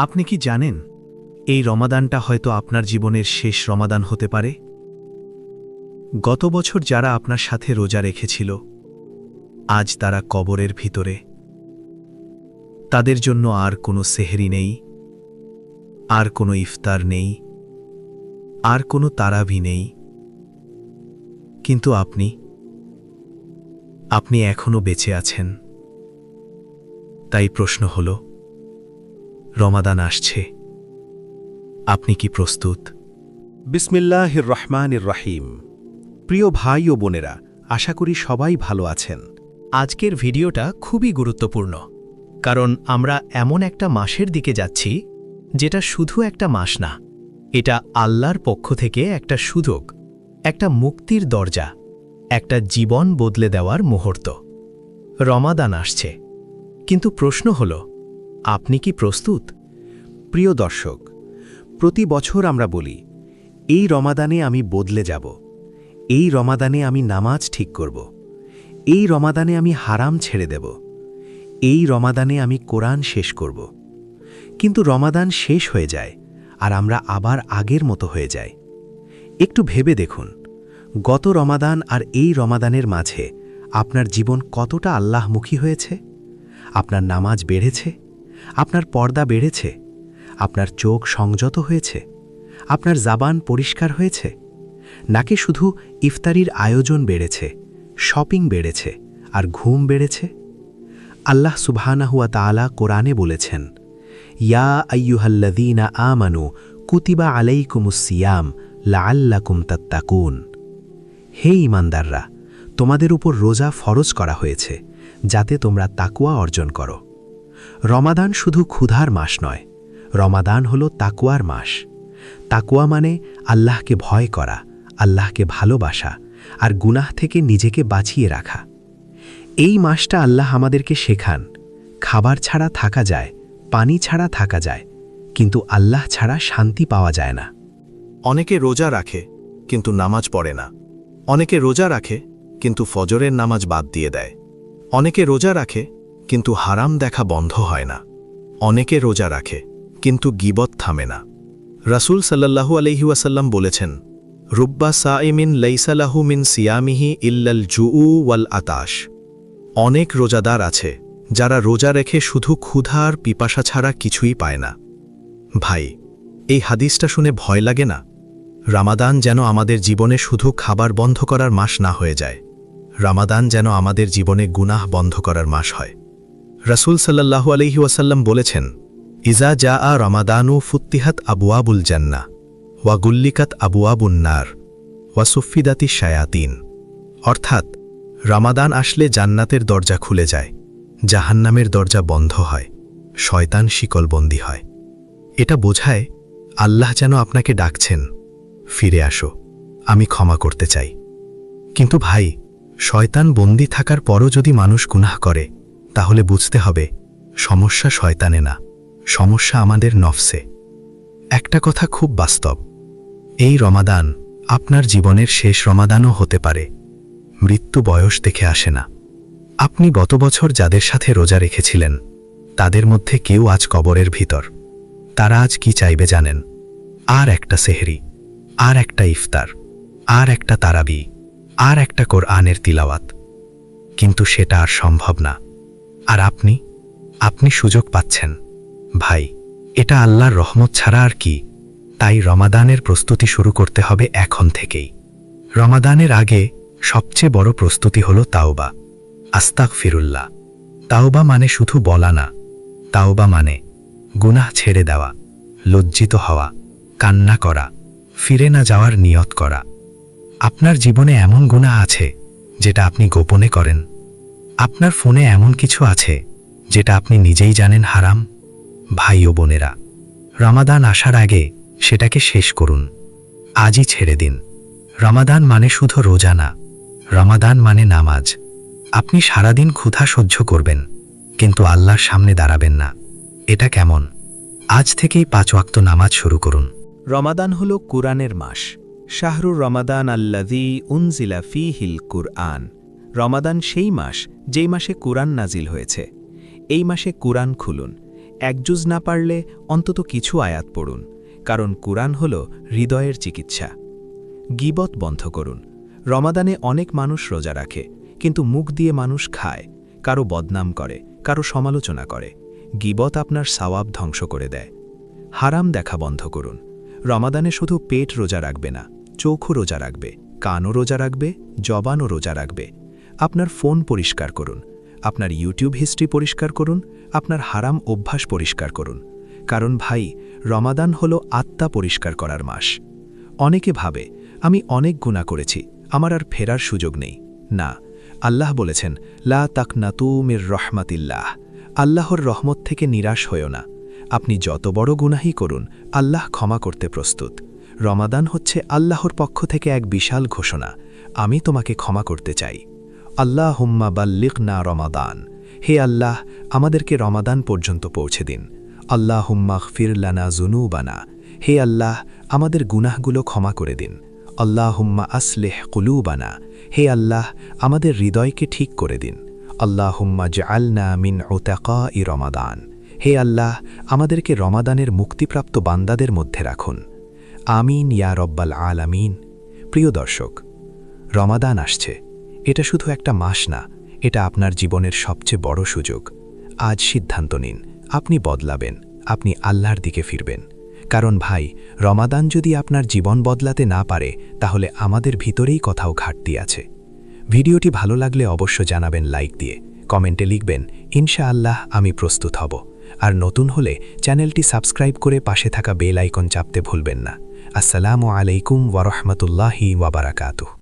আপনি কি জানেন এই রমাদানটা হয়তো আপনার জীবনের শেষ রমাদান হতে পারে? গত বছর যারা আপনার সাথে রোজা রেখেছিল আজ তারা কবরের ভিতরে। তাদের জন্য আর কোনো সেহরি নেই, আর কোনো ইফতার নেই, আর কোনো তারাবি নেই। কিন্তু আপনি এখনো বেঁচে আছেন। তাই প্রশ্ন হল, রমাদান আসছে, আপনি কি প্রস্তুত? বিসমিল্লাহির রহমানির রহিম। প্রিয় ভাই ও বোনেরা, আশা করি সবাই ভালো আছেন। আজকের ভিডিওটা খুবই গুরুত্বপূর্ণ, কারণ আমরা এমন একটা মাসের দিকে যাচ্ছি যেটা শুধু একটা মাস না, এটা আল্লাহর পক্ষ থেকে একটা সুযোগ, একটা মুক্তির দরজা, একটা জীবন বদলে দেওয়ার মুহূর্ত। রমাদান আসছে, কিন্তু প্রশ্ন হল, আপনি কি প্রস্তুত? প্রিয় দর্শক, প্রতি বছর আমরা বলি, এই রমাদানে আমি বদলে যাব, এই রমাদানে আমি নামাজ ঠিক করব, এই রমাদানে আমি হারাম ছেড়ে দেব, এই রমাদানে আমি কোরআন শেষ করব। কিন্তু রমাদান শেষ হয়ে যায় আর আমরা আবার আগের মতো হয়ে যাই। একটু ভেবে দেখুন, গত রমাদান আর এই রমাদানের মাঝে আপনার জীবন কতটা আল্লাহমুখী হয়েছে? আপনার নামাজ বেড়েছে, আপনার পর্দা বেড়েছে, আপনার চোখ সংযত হয়েছে, আপনার জাবান পরিষ্কার হয়েছে, নাকি শুধু ইফতারির আয়োজন বেড়েছে, শপিং বেড়েছে আর ঘুম বেড়েছে? আল্লাহ সুবহানাহু ওয়া তাআলা কোরআনে বলেছেন, ইয়া আইয়ুহাল্লাযীনা আমানু কুতিবা আলাইকুমুস সিয়াম লাআল্লাকুম তাত্তাকুন। হে ঈমানদাররা, তোমাদের উপর রোজা ফরজ করা হয়েছে যাতে তোমরা তাকওয়া অর্জন করো। রমাদান শুধু ক্ষুধার মাস নয়, রমাদান হলো তাকওয়ার মাস। তাকওয়া মানে আল্লাহকে ভয় করা, আল্লাহকে ভালোবাসা আর গুনাহ থেকে নিজেকে বাঁচিয়ে রাখা। এই মাসটা আল্লাহ আমাদেরকে শেখান, খাবার ছাড়া থাকা যায়, পানি ছাড়া থাকা যায়, কিন্তু আল্লাহ ছাড়া শান্তি পাওয়া যায় না। অনেকে রোজা রাখে কিন্তু নামাজ পড়ে না, অনেকে রোজা রাখে কিন্তু ফজরের নামাজ বাদ দিয়ে দেয়, অনেকে রোজা রাখে কিন্তু হারাম দেখা বন্ধ হয় না, অনেকে রোজা রাখে কিন্তু গীবত থামে না। রাসূল সাল্লাল্লাহু আলাইহি ওয়াসাল্লাম বলেছেন, রুব্বা সাইমিন লাইসা লাহু মিন সিয়ামিহি ইল্লাল জুউ ওয়াল আতাশ। অনেক রোজাদার আছে যারা রোজা রেখে শুধু ক্ষুধা আর পিপাসা ছাড়া কিছুই পায় না। ভাই, এই হাদিসটা শুনে ভয় লাগে না? রমাদান যেন আমাদের জীবনে শুধু খাবার বন্ধ করার মাস না হয়ে যায়, রমাদান যেন আমাদের জীবনে গুনাহ বন্ধ করার মাস হয়। রাসূল সাল্লাল্লাহু আলাইহি ওয়াসাল্লাম বলেছেন, ইজা জাআ রমাদানু ফুত্তিহাত আবওয়াবুল জান্নাহ ওয়া গুল্লিকাত আবওয়াবুন নার ওয়া সুফিদাতিশ শায়াতিন। অর্থাৎ রমাদান আসলে জান্নাতের দরজা খুলে যায়, জাহান্নামের দরজা বন্ধ হয়, শয়তান শিকলবন্দি হয়। এটা বোঝায় আল্লাহ যেন আপনাকে ডাকছেন, ফিরে আসো, আমি ক্ষমা করতে চাই। কিন্তু ভাই, শয়তান বন্দি থাকার পরও যদি মানুষ গুনাহ করে, তাহলে বুঝতে হবে সমস্যা শয়তানে না, সমস্যা আমাদের নফসে। একটা কথা খুব বাস্তব, এই রমাদান আপনার জীবনের শেষ রমাদানও হতে পারে। মৃত্যু বয়স দেখে আসে না। আপনি গত বছর যাদের সাথে রোজা রেখেছিলেন, তাদের মধ্যে কেউ আজ কবরের ভিতর। তারা আজ কি চাইবে জানেন? আর একটা সেহরি, আর একটা ইফতার, আর একটা তারাবি, আর একটা কোরআনের তিলাওয়াত। কিন্তু সেটা আর সম্ভব না। আর আপনি সুযোগ পাচ্ছেন। ভাই, এটা আল্লাহর রহমত ছাড়া আর কি? তাই রমাদানের প্রস্তুতি শুরু করতে হবে এখন থেকেই। রমাদানের আগে সবচেয়ে বড় প্রস্তুতি হলো তাওবা, আস্তাগফিরুল্লাহ। তাওবা মানে শুধু বলা না, তাওবা মানে গুনাহ ছেড়ে দেওয়া, লজ্জিত হওয়া, কান্না করা, ফিরে না যাওয়ার নিয়ত করা। আপনার জীবনে এমন গুনাহ আছে যেটা আপনি গোপনে করেন। আপনার ফোনে এমন কিছু আছে যেটা আপনি নিজেই জানেন হারাম। ভাই ও বোনেরা, রমাদান আসার আগে সেটাকে শেষ করুন, আজই ছেড়ে দিন। রমাদান মানে শুধু রোজা না, রমাদান মানে নামাজ। আপনি সারাদিন ক্ষুধা সহ্য করবেন, কিন্তু আল্লাহর সামনে দাঁড়াবেন না। এটা কেমন? আজ থেকেই 5 ওয়াক্ত নামাজ শুরু করুন। রমাদান হল কুরআনের মাস। শাহরুর রমাদান আল্লাযী উনজিলা ফীহিল কুরআন। রমাদান সেই মাস যেই মাসে কুরআন নাজিল হয়েছে। এই মাসে কুরআন খুলুন, এক জুজ না পারলে অন্তত কিছু আয়াত পড়ুন, কারণ কুরআন হল হৃদয়ের চিকিৎসা। গীবত বন্ধ করুন। রমাদানে অনেক মানুষ রোজা রাখে, কিন্তু মুখ দিয়ে মানুষ খায়, কারো বদনাম করে, কারো সমালোচনা করে। গীবত আপনার সওয়াব ধ্বংস করে দেয়। হারাম দেখা বন্ধ করুন। রমাদানে শুধু পেট রোজা রাখবে না, চোখও রোজা রাখবে, কানও রোজা রাখবে, জবানও রোজা রাখবে। আপনার ফোন পরিষ্কার করুন, আপনার ইউটিউব হিস্ট্রি পরিষ্কার করুন, আপনার হারাম অভ্যাস পরিষ্কার করুন। কারণ ভাই, রমাদান হল আত্মা পরিষ্কার করার মাস। অনেকে ভাবে, আমি অনেক গুনাহ করেছি, আমার আর ফেরার সুযোগ নেই। না, আল্লাহ বলেছেন, লা তাকনাতু মির রহমাতিল্লাহ, আল্লাহর রহমত থেকে নিরাশ হয়েও না। আপনি যত বড় গুনাহই করুন, আল্লাহ ক্ষমা করতে প্রস্তুত। রমাদান হচ্ছে আল্লাহর পক্ষ থেকে এক বিশাল ঘোষণা, আমি তোমাকে ক্ষমা করতে চাই। আল্লাহুম্মা বাল্লিগনা রমাদান, হে আল্লাহ, আমাদেরকে রমাদান পর্যন্ত পৌঁছে দিন। আল্লাহুম্মা গফির লানা যুনুবানা, হে আল্লাহ, আমাদের গুনাহগুলো ক্ষমা করে দিন। আল্লাহুম্মা আসলিহ কুলুবানা, হে আল্লাহ, আমাদের হৃদয়কে ঠিক করে দিন। আল্লাহুম্মা জাআলনা মিন উতাকাই রমাদান, হে আল্লাহ, আমাদেরকে রমাদানের মুক্তিপ্রাপ্ত বান্দাদের মধ্যে রাখুন। আমিন ইয়া রব্বাল আলামিন। প্রিয় দর্শক, রমাদান আসছে। এটা শুধু একটা মাস না, এটা আপনার জীবনের সবচেয়ে বড় সুযোগ। আজ সিদ্ধান্ত নিন, আপনি বদলাবেন, আপনি আল্লাহর দিকে ফিরবেন। কারণ ভাই, রমাদান যদি আপনার জীবন বদলাতে না পারে, তাহলে আমাদের ভিতরেই কোথাও ঘাটতি আছে। ভিডিওটি ভালো লাগলে অবশ্য জানাবেন লাইক দিয়ে, কমেন্টে লিখবেন, ইনশাআল্লাহ আমি প্রস্তুত হব। আর নতুন হলে চ্যানেলটি সাবস্ক্রাইব করে পাশে থাকা বেল আইকন চাপতে ভুলবেন না। আসসালামু আলাইকুম ওয়া রাহমাতুল্লাহি ওয়া বারাকাতুহু।